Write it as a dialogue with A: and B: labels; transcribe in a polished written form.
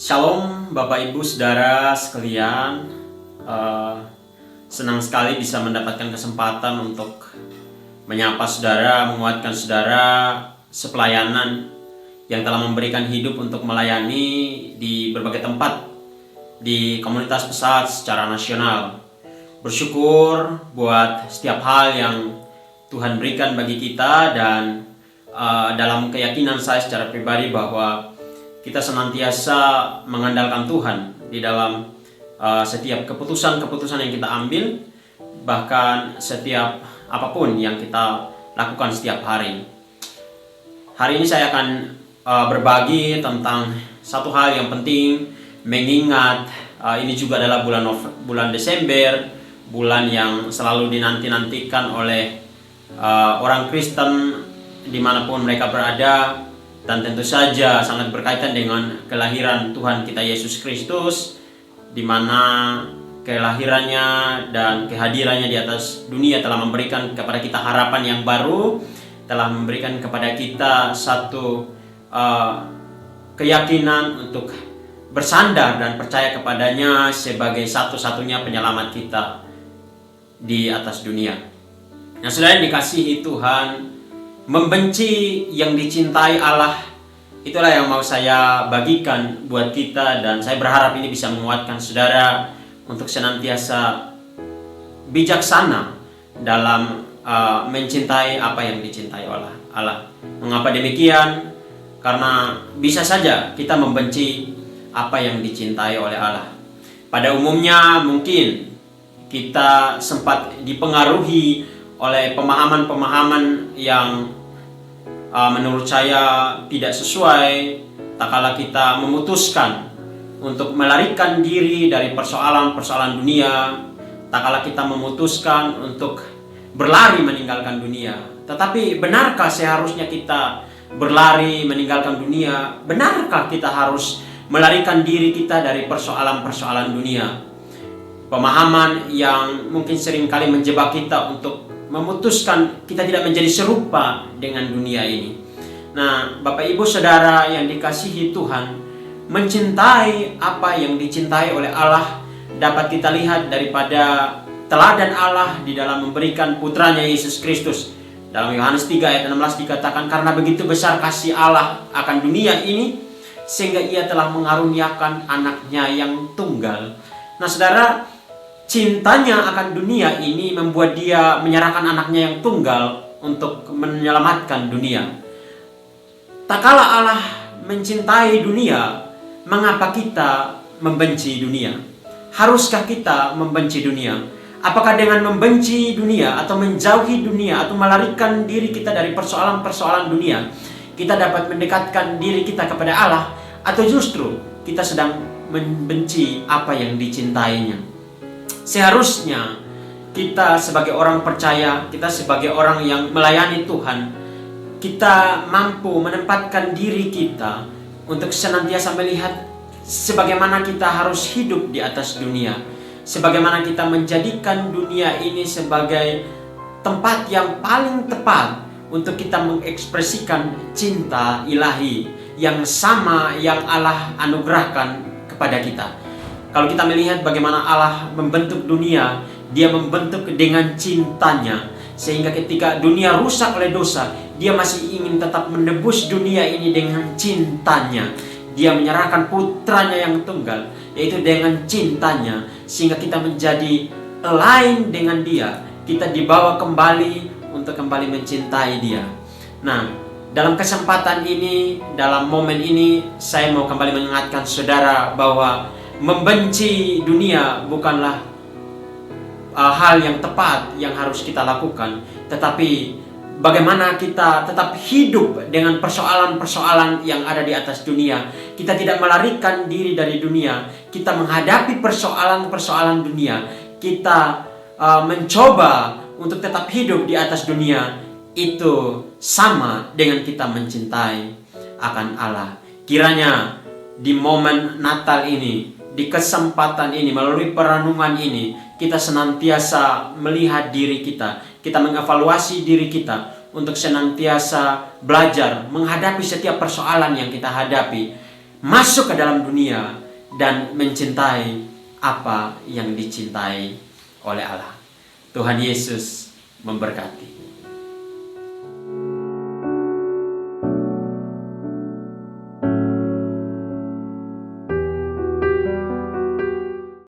A: Shalom Bapak Ibu Saudara sekalian. Eh, Senang sekali bisa mendapatkan kesempatan untuk menyapa saudara, menguatkan saudara sepelayanan yang telah memberikan hidup untuk melayani di berbagai tempat di komunitas pesat secara nasional. Bersyukur buat setiap hal yang Tuhan berikan bagi kita, dan dalam keyakinan saya secara pribadi bahwa kita senantiasa mengandalkan Tuhan di dalam setiap keputusan-keputusan yang kita ambil, bahkan setiap apapun yang kita lakukan setiap hari. Hari ini saya akan berbagi tentang satu hal yang penting, mengingat ini juga adalah bulan Desember, bulan yang selalu dinanti-nantikan oleh orang Kristen dimanapun mereka berada, dan tentu saja sangat berkaitan dengan kelahiran Tuhan kita Yesus Kristus, di mana kelahirannya dan kehadirannya di atas dunia telah memberikan kepada kita harapan yang baru, telah memberikan kepada kita satu keyakinan untuk bersandar dan percaya kepadanya sebagai satu-satunya penyelamat kita di atas dunia. Nah, saudara yang dikasihi Tuhan, membenci yang dicintai Allah, itulah yang mau saya bagikan buat kita, dan saya berharap ini bisa menguatkan saudara untuk senantiasa bijaksana dalam mencintai apa yang dicintai oleh Allah. Mengapa demikian? Karena bisa saja kita membenci apa yang dicintai oleh Allah. Pada umumnya mungkin kita sempat dipengaruhi oleh pemahaman-pemahaman yang menurut saya tidak sesuai, tak kala kita memutuskan untuk melarikan diri dari persoalan-persoalan dunia, tak kala kita memutuskan untuk berlari meninggalkan dunia. Tetapi benarkah seharusnya kita berlari meninggalkan dunia? Benarkah kita harus melarikan diri kita dari persoalan-persoalan dunia? Pemahaman yang mungkin seringkali menjebak kita untuk memutuskan kita tidak menjadi serupa dengan dunia ini. Nah, Bapak Ibu Saudara yang dikasihi Tuhan, mencintai apa yang dicintai oleh Allah dapat kita lihat daripada teladan Allah di dalam memberikan putranya Yesus Kristus. Dalam Yohanes 3 ayat 16 dikatakan, karena begitu besar kasih Allah akan dunia ini, sehingga ia telah mengaruniakan anaknya yang tunggal. Nah, saudara, cintanya akan dunia ini membuat dia menyerahkan anaknya yang tunggal untuk menyelamatkan dunia. Tak kala Allah mencintai dunia, mengapa kita membenci dunia? Haruskah kita membenci dunia? Apakah dengan membenci dunia atau menjauhi dunia atau melarikan diri kita dari persoalan-persoalan dunia, kita dapat mendekatkan diri kita kepada Allah, atau justru kita sedang membenci apa yang dicintainya? Seharusnya kita sebagai orang percaya, kita sebagai orang yang melayani Tuhan, kita mampu menempatkan diri kita untuk senantiasa melihat sebagaimana kita harus hidup di atas dunia, sebagaimana kita menjadikan dunia ini sebagai tempat yang paling tepat untuk kita mengekspresikan cinta ilahi yang sama yang Allah anugerahkan kepada kita. Kalau kita melihat bagaimana Allah membentuk dunia, Dia membentuk dengan cintanya, sehingga ketika dunia rusak oleh dosa, Dia masih ingin tetap menebus dunia ini dengan cintanya. Dia menyerahkan putranya yang tunggal, yaitu dengan cintanya, sehingga kita menjadi lain dengan Dia. Kita dibawa kembali untuk kembali mencintai Dia. Nah, dalam kesempatan ini, dalam momen ini, saya mau kembali mengingatkan saudara bahwa membenci dunia bukanlah hal yang tepat yang harus kita lakukan, tetapi bagaimana kita tetap hidup dengan persoalan-persoalan yang ada di atas dunia. Kita tidak melarikan diri dari dunia, kita menghadapi persoalan-persoalan dunia, kita mencoba untuk tetap hidup di atas dunia. Itu sama dengan kita mencintai akan Allah. Kiranya di momen Natal ini, di kesempatan ini, melalui perenungan ini, kita senantiasa melihat diri kita, kita mengevaluasi diri kita untuk senantiasa belajar menghadapi setiap persoalan yang kita hadapi, masuk ke dalam dunia dan mencintai apa yang dicintai oleh Allah. Tuhan Yesus memberkati.